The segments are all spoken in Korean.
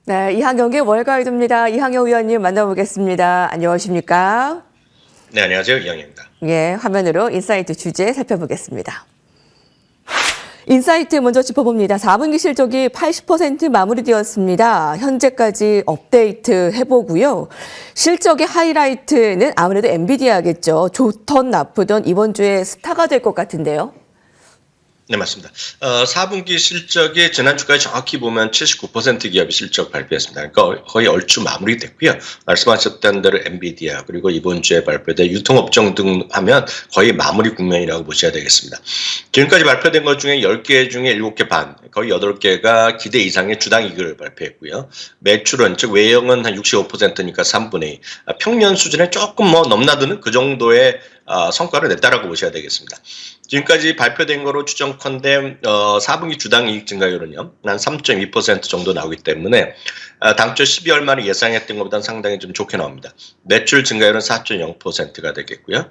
네, 이항영의 월가이드입니다. 이항영 위원님 만나보겠습니다. 안녕하십니까? 네, 안녕하세요. 이항영입니다. 예, 화면으로 인사이트 주제 살펴보겠습니다. 인사이트 먼저 짚어봅니다. 4분기 실적이 80% 마무리되었습니다. 현재까지 업데이트 해보고요. 실적의 하이라이트는 아무래도 엔비디아겠죠. 좋던 나쁘던 이번 주에 스타가 될 것 같은데요. 네, 맞습니다. 4분기 실적이 지난주까지 정확히 보면 79% 기업이 실적 발표했습니다. 그러니까 거의 얼추 마무리됐고요. 말씀하셨던 대로 엔비디아 그리고 이번 주에 발표된 유통업종 등 하면 거의 마무리 국면이라고 보셔야 되겠습니다. 지금까지 발표된 것 중에 10개 중에 7개 반, 거의 8개가 기대 이상의 주당 이익을 발표했고요. 매출은, 즉 외형은 한 65%니까 3분의 2. 평년 수준에 조금 넘나드는 그 정도의 성과를 냈다라고 보셔야 되겠습니다. 지금까지 발표된 거로 추정컨대 4분기 주당 이익 증가율은요 한 3.2% 정도 나오기 때문에 당초 12월 말에 예상했던 것보다는 상당히 좀 좋게 나옵니다. 매출 증가율은 4.0%가 되겠고요.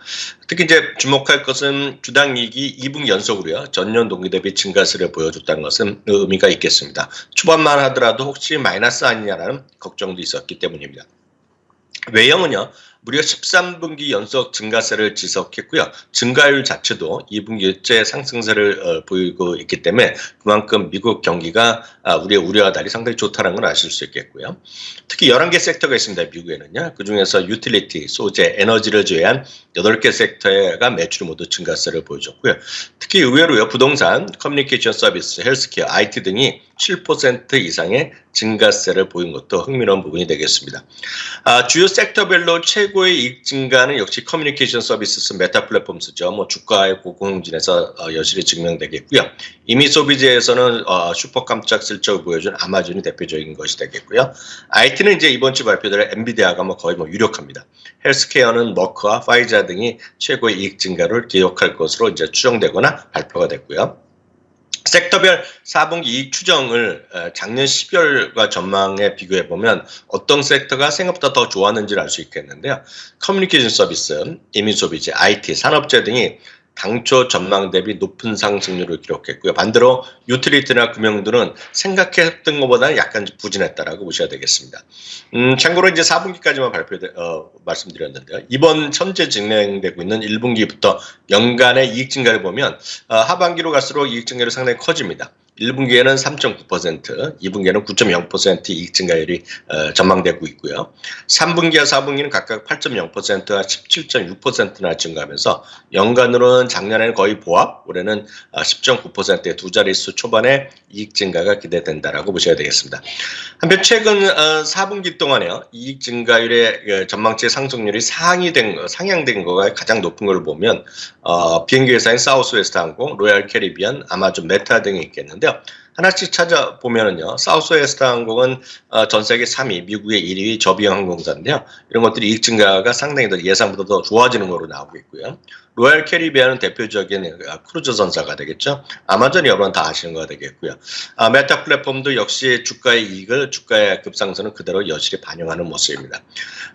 특히 이제 주목할 것은 주당 이익이 2분기 연속으로요 전년 동기 대비 증가세를 보여줬다는 것은 의미가 있겠습니다. 초반만 하더라도 혹시 마이너스 아니냐라는 걱정도 있었기 때문입니다. 외형은요 무려 13분기 연속 증가세를 지속했고요. 증가율 자체도 2분기째 상승세를 보이고 있기 때문에 그만큼 미국 경기가 우리의 우려와 달리 상당히 좋다는 걸 아실 수 있겠고요. 특히 11개 섹터가 있습니다. 미국에는요. 그중에서 유틸리티, 소재, 에너지를 제외한 8개 섹터가 매출 모두 증가세를 보여줬고요. 특히 의외로요. 부동산, 커뮤니케이션 서비스, 헬스케어, IT 등이 7% 이상의 증가세를 보인 것도 흥미로운 부분이 되겠습니다. 주요 섹터별로 최고의 이익 증가는 역시 커뮤니케이션 서비스, 메타 플랫폼스죠. 주가의 고공행진에서 여실히 증명되겠고요. 이미 소비재에서는 슈퍼 깜짝 실적을 보여준 아마존이 대표적인 것이 되겠고요. IT는 이제 이번 주 발표될 엔비디아가 거의 유력합니다. 헬스케어는 머크와 파이자 등이 최고의 이익 증가를 기록할 것으로 이제 추정되거나 발표가 됐고요. 섹터별 4분기 이익 추정을 작년 12월과 전망에 비교해 보면 어떤 섹터가 생각보다 더 좋았는지를 알 수 있겠는데요. 커뮤니케이션 서비스, 이민 소비재, IT, 산업재 등이 당초 전망 대비 높은 상승률을 기록했고요. 반대로 유틸리티나 금융들은 생각했던 것보다는 약간 부진했다라고 보셔야 되겠습니다. 참고로 이제 4분기까지만 말씀드렸는데요. 이번 현재 진행되고 있는 1분기부터 연간의 이익 증가를 보면 하반기로 갈수록 이익 증가율이 상당히 커집니다. 1분기에는 3.9%, 2분기에는 9.0% 이익 증가율이 전망되고 있고요. 3분기와 4분기는 각각 8.0%와 17.6%나 증가하면서 연간으로는 작년에는 거의 보합, 올해는 10.9%의 두 자릿수 초반의 이익 증가가 기대된다라고 보셔야 되겠습니다. 한편 최근 4분기 동안에요. 이익 증가율의 전망치 상승률이 상향된 거가 가장 높은 걸 보면 비행기 회사인 사우스웨스트 항공, 로얄 캐리비안, 아마존, 메타 등이 있겠는데 하나씩 찾아보면은요, 사우스웨스트 항공은 전 세계 3위, 미국의 1위 저비용 항공사인데요. 이런 것들이 이익 증가가 상당히 더 예상보다 더 좋아지는 거로 나오고 있고요. 로얄 캐리비안은 대표적인 크루즈선사가 되겠죠. 아마존이 여러분 다 아시는 거가 되겠고요. 메타 플랫폼도 역시 주가의 이익을, 주가의 급상승을 그대로 여실히 반영하는 모습입니다.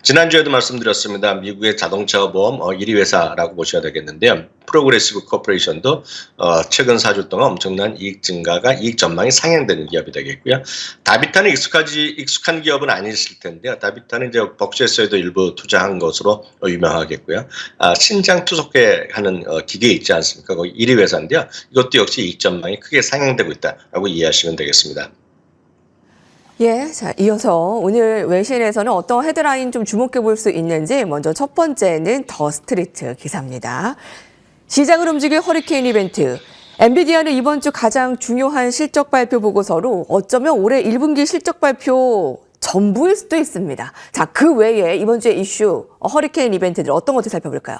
지난주에도 말씀드렸습니다. 미국의 자동차 보험 1위 회사라고 보셔야 되겠는데요. 프로그레시브 코퍼레이션도 최근 4주 동안 엄청난 이익 증가가 이익 전망이 상향되는 기업이 되겠고요. 다비타는 익숙한 기업은 아니실 텐데요. 다비타는 이제 벅시에서도 일부 투자한 것으로 유명하겠고요. 신장 투석회 하는 기계 있지 않습니까? 거기 1위 회사인데요. 이것도 역시 이익 전망이 크게 상향되고 있다라고 이해하시면 되겠습니다. 예, 자, 이어서 오늘 외신에서는 어떤 헤드라인 좀 주목해 볼 수 있는지 먼저 첫 번째는 더 스트리트 기사입니다. 시장을 움직일 허리케인 이벤트. 엔비디아는 이번 주 가장 중요한 실적 발표 보고서로 어쩌면 올해 1분기 실적 발표 전부일 수도 있습니다. 자, 그 외에 이번 주의 이슈, 허리케인 이벤트들 어떤 것들 살펴볼까요?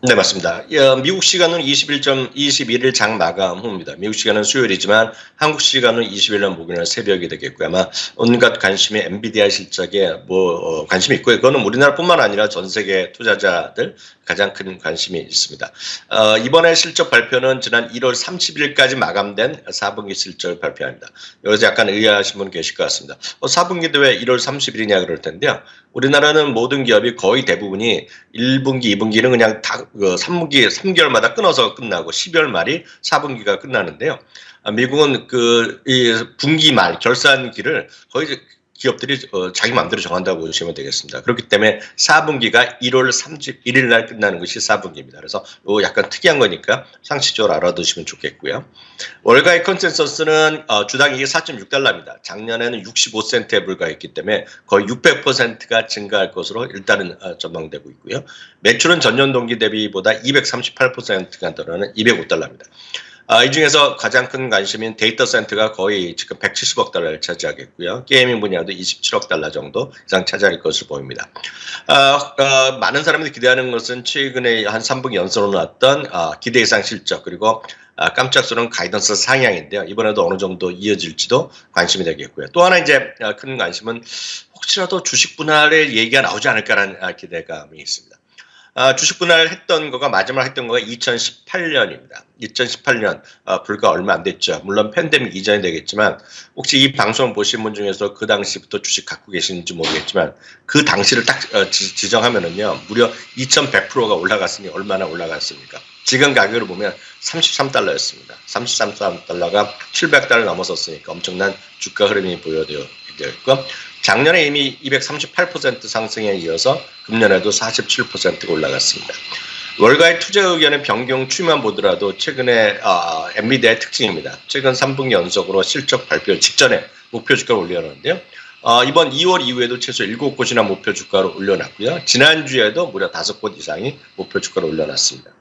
네, 맞습니다. 미국 시간은 21일 장 마감 후입니다. 미국 시간은 수요일이지만 한국 시간은 20일 날 목요일 날 새벽이 되겠고요. 아마 온갖 관심이 엔비디아 실적에 관심이 있고요. 그거는 우리나라뿐만 아니라 전 세계 투자자들 가장 큰 관심이 있습니다. 이번에 실적 발표는 지난 1월 30일까지 마감된 4분기 실적을 발표합니다. 여기서 약간 의아하신 분 계실 것 같습니다. 4분기도 왜 1월 30일이냐 그럴 텐데요. 우리나라는 모든 기업이 거의 대부분이 1분기, 2분기는 그냥 다 3분기, 3개월마다 끊어서 끝나고 12월 말이 4분기가 끝나는데요. 미국은 이 분기 말 결산기를 거의 기업들이 자기 마음대로 정한다고 보시면 되겠습니다. 그렇기 때문에 4분기가 1월 31일 날 끝나는 것이 4분기입니다. 그래서 약간 특이한 거니까 상식적으로 알아두시면 좋겠고요. 월가의 컨센서스는 주당 이익이 4.6달러입니다. 작년에는 65센트에 불과했기 때문에 거의 600%가 증가할 것으로 일단은 전망되고 있고요. 매출은 전년 동기 대비보다 238%가 늘어나는 205달러입니다. 이 중에서 가장 큰 관심인 데이터 센터가 거의 지금 170억 달러를 차지하겠고요. 게이밍 분야도 27억 달러 정도 이상 차지할 것으로 보입니다. 많은 사람들이 기대하는 것은 최근에 한 3분기 연속으로 나왔던 기대 이상 실적 그리고 깜짝스러운 가이던스 상향인데요. 이번에도 어느 정도 이어질지도 관심이 되겠고요. 또 하나 이제 큰 관심은 혹시라도 주식 분할의 얘기가 나오지 않을까라는 기대감이 있습니다. 주식 분할 했던 거가 마지막 했던 거가 2018년입니다. 2018년 불과 얼마 안 됐죠. 물론 팬데믹 이전이 되겠지만 혹시 이 방송 보신 분 중에서 그 당시부터 주식 갖고 계시는지 모르겠지만 그 당시를 딱 지정하면은요 무려 2,100%가 올라갔으니 얼마나 올라갔습니까? 지금 가격으로 보면 33달러였습니다. 33달러가 700달러 넘어섰으니까 엄청난 주가 흐름이 보여되어 있고 작년에 이미 238% 상승에 이어서 금년에도 47%가 올라갔습니다. 월가의 투자 의견의 변경 추이만 보더라도 최근에 엔비디아의 특징입니다. 최근 3분기 연속으로 실적 발표 직전에 목표 주가를 올려놨는데요. 이번 2월 이후에도 최소 7곳이나 목표 주가를 올려놨고요. 지난주에도 무려 5곳 이상이 목표 주가를 올려놨습니다.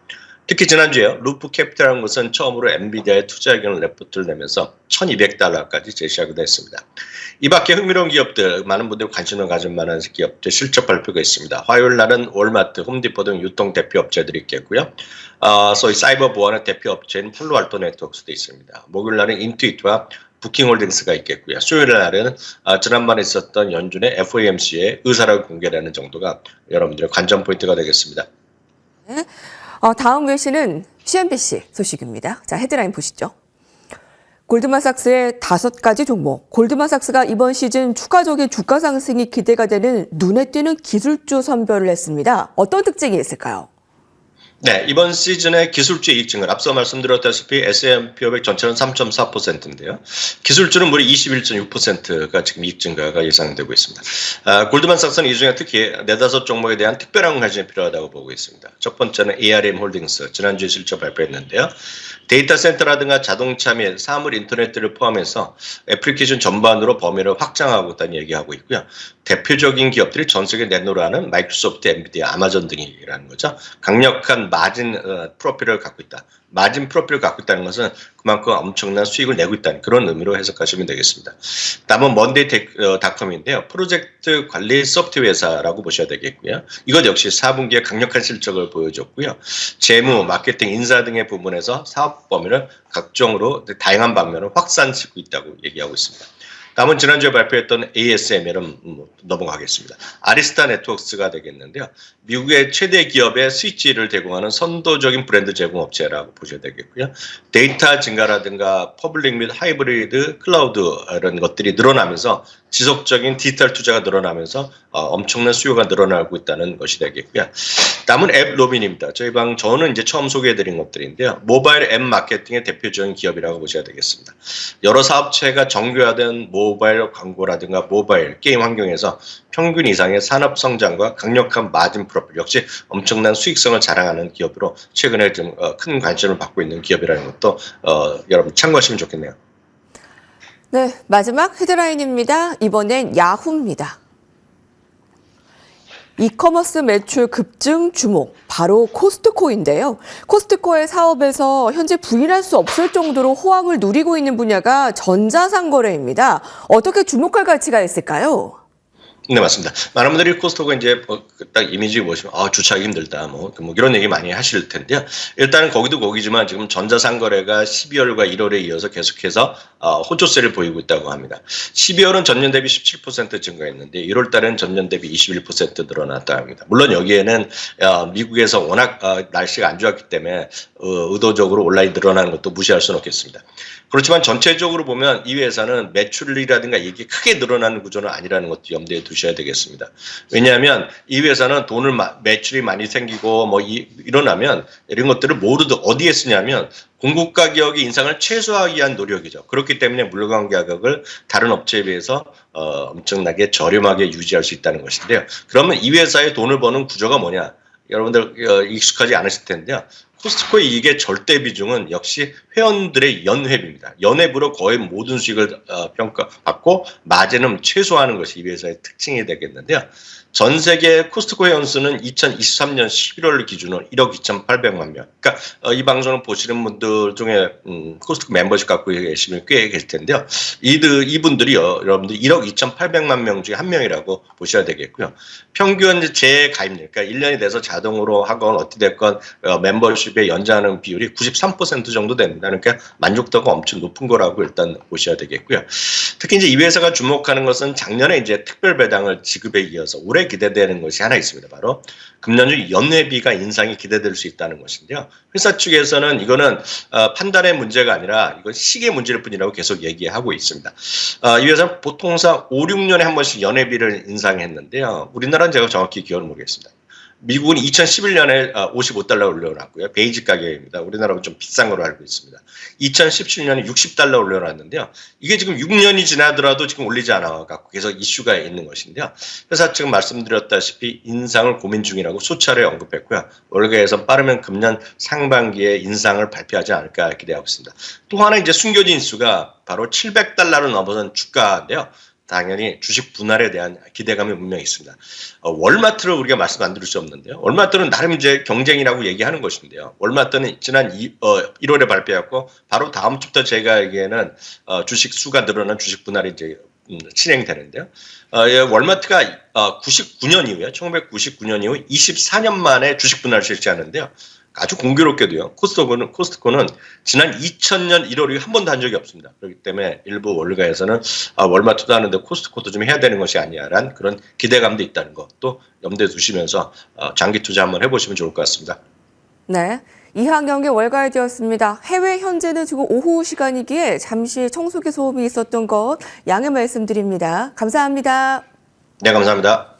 특히 지난주에 루프 캐피탈이라는 것은 처음으로 엔비디아의 투자 의견 레포트를 내면서 1,200달러까지 제시하기도 했습니다. 이 밖에 흥미로운 기업들, 많은 분들이 관심을 가질 만한 기업들 실적 발표가 있습니다. 화요일 날은 월마트, 홈디포 등 유통 대표 업체들이 있겠고요. 소위 사이버 보안의 대표 업체인 팔로알토 네트워크스도 있습니다. 목요일 날은 인투이트와 부킹홀딩스가 있겠고요. 수요일 날은 지난번에 있었던 연준의 FOMC의 의사를 공개하는 정도가 여러분들의 관전 포인트가 되겠습니다. 네. 다음 외신은 CNBC 소식입니다. 자, 헤드라인 보시죠. 골드만삭스의 5가지 종목. 골드만삭스가 이번 시즌 추가적인 주가 상승이 기대가 되는 눈에 띄는 기술주 선별을 했습니다. 어떤 특징이 있을까요? 네, 이번 시즌의 기술주 이익 증가, 앞서 말씀드렸다시피 S&P 500 전체는 3.4%인데요. 기술주는 무려 21.6%가 지금 이익 증가가 예상되고 있습니다. 골드만삭스는 이 중에 특히 4-5 종목에 대한 특별한 관심이 필요하다고 보고 있습니다. 첫 번째는 ARM 홀딩스, 지난주에 실적 발표했는데요. 데이터 센터라든가 자동차 및 사물 인터넷들을 포함해서 애플리케이션 전반으로 범위를 확장하고 있다는 얘기하고 있고요. 대표적인 기업들이 전 세계 내놓으라는 마이크로소프트, 엔비디아, 아마존 등이라는 거죠. 강력한 마진 프로필을 갖고 있다. 마진 프로필을 갖고 있다는 것은 그만큼 엄청난 수익을 내고 있다는 그런 의미로 해석하시면 되겠습니다. 다음은 먼데이닷컴인데요. 프로젝트 관리 소프트웨어 회사라고 보셔야 되겠고요. 이것 역시 4분기에 강력한 실적을 보여줬고요. 재무, 마케팅, 인사 등의 부분에서 사업 범위를 각종으로 다양한 방면으로 확산시키고 있다고 얘기하고 있습니다. 다음은 지난주에 발표했던 ASML은 넘어가겠습니다. 아리스타 네트워크스가 되겠는데요. 미국의 최대 기업의 스위치를 제공하는 선도적인 브랜드 제공 업체라고 보셔야 되겠고요. 데이터 증가라든가 퍼블릭 및 하이브리드 클라우드 이런 것들이 늘어나면서 지속적인 디지털 투자가 늘어나면서 엄청난 수요가 늘어나고 있다는 것이 되겠고요. 다음은 앱 로빈입니다. 저는 이제 처음 소개해드린 것들인데요. 모바일 앱 마케팅의 대표적인 기업이라고 보셔야 되겠습니다. 여러 사업체가 정교화된 모바일 광고라든가 모바일 게임 환경에서 평균 이상의 산업 성장과 강력한 마진 프로필 역시 엄청난 수익성을 자랑하는 기업으로 최근에 좀 큰 관심을 받고 있는 기업이라는 것도 여러분 참고하시면 좋겠네요. 네, 마지막 헤드라인입니다. 이번엔 야후입니다. 이커머스 매출 급증 주목, 바로 코스트코인데요. 코스트코의 사업에서 현재 부인할 수 없을 정도로 호황을 누리고 있는 분야가 전자상거래입니다. 어떻게 주목할 가치가 있을까요? 네, 맞습니다. 많은 분들이 코스트코 이제 딱 이미지 보시면 주차하기 힘들다 뭐 이런 얘기 많이 하실 텐데요. 일단은 거기도 거기지만 지금 전자상거래가 12월과 1월에 이어서 계속해서 호조세를 보이고 있다고 합니다. 12월은 전년 대비 17% 증가했는데 1월 달에는 전년 대비 21% 늘어났다 합니다. 물론 여기에는 미국에서 워낙 날씨가 안 좋았기 때문에 의도적으로 온라인 늘어나는 것도 무시할 수는 없겠습니다. 그렇지만 전체적으로 보면 이 회사는 매출이라든가 이게 크게 늘어나는 구조는 아니라는 것도 염두에 두시면 보셔야 되겠습니다. 왜냐하면 이 회사는 매출이 많이 생기고 뭐 일어나면 이런 것들을 모두 어디에 쓰냐면 공급 가격의 인상을 최소화하기 위한 노력이죠. 그렇기 때문에 물건 가격을 다른 업체에 비해서 엄청나게 저렴하게 유지할 수 있다는 것인데요. 그러면 이 회사의 돈을 버는 구조가 뭐냐? 여러분들 익숙하지 않으실 텐데요. 코스트코의 이익의 절대 비중은 역시 회원들의 연회비입니다. 연회비로 거의 모든 수익을 평가받고 마진은 최소화하는 것이 이 회사의 특징이 되겠는데요. 전 세계 코스트코 회원 수는 2023년 11월 기준으로 1억 2,800만 명. 그러니까 이 방송을 보시는 분들 중에 코스트코 멤버십 갖고 계시면 꽤 계실 텐데요. 이분들이 여러분들 1억 2,800만 명 중에 한 명이라고 보셔야 되겠고요. 평균 재가입률, 그러니까 1년이 돼서 자동으로 하건 어찌 됐건 멤버십에 연장하는 비율이 93% 정도 됩니다. 그러니까 만족도가 엄청 높은 거라고 일단 보셔야 되겠고요. 특히 이제 이 회사가 주목하는 것은 작년에 이제 특별 배당을 지급에 이어서 올해 기대되는 것이 하나 있습니다. 바로 금년중 연회비가 인상이 기대될 수 있다는 것인데요. 회사 측에서는 이거는 판단의 문제가 아니라 이건 시기의 문제일 뿐이라고 계속 얘기하고 있습니다. 이 회사는 보통상 5, 6년에 한 번씩 연회비를 인상했는데요. 우리나라는 제가 정확히 기억을 모르겠습니다. 미국은 2011년에 55달러 올려놨고요. 베이직 가격입니다. 우리나라는 좀 비싼 걸로 알고 있습니다. 2017년에 60달러 올려놨는데요. 이게 지금 6년이 지나더라도 지금 올리지 않아갖고 계속 이슈가 있는 것인데요. 회사 측은 말씀드렸다시피 인상을 고민 중이라고 수차례 언급했고요. 월가에서 빠르면 금년 상반기에 인상을 발표하지 않을까 기대하고 있습니다. 또 하나 이제 숨겨진 이슈가 바로 700달러를 넘어선 주가인데요. 당연히 주식 분할에 대한 기대감이 분명히 있습니다. 월마트를 우리가 말씀 안 드릴 수 없는데요. 월마트는 나름 이제 경쟁이라고 얘기하는 것인데요. 월마트는 지난 1월에 발표했고 바로 다음 주부터 제가 알기에는 주식 수가 늘어난 주식 분할이 이제 진행되는데요. 월마트가 99년 이후에 1999년 이후 24년 만에 주식 분할을 실시하는데요. 아주 공교롭게도요. 코스트코는 지난 2000년 1월 이후 한 번도 한 적이 없습니다. 그렇기 때문에 일부 월가에서는 월마트도 하는데 코스트코도 좀 해야 되는 것이 아니야라는 그런 기대감도 있다는 것도 염두에 두시면서 장기 투자 한번 해보시면 좋을 것 같습니다. 네. 이항영의 월가이드였습니다. 해외 현재는 지금 오후 시간이기에 잠시 청소기 소음이 있었던 것 양해 말씀드립니다. 감사합니다. 네, 감사합니다.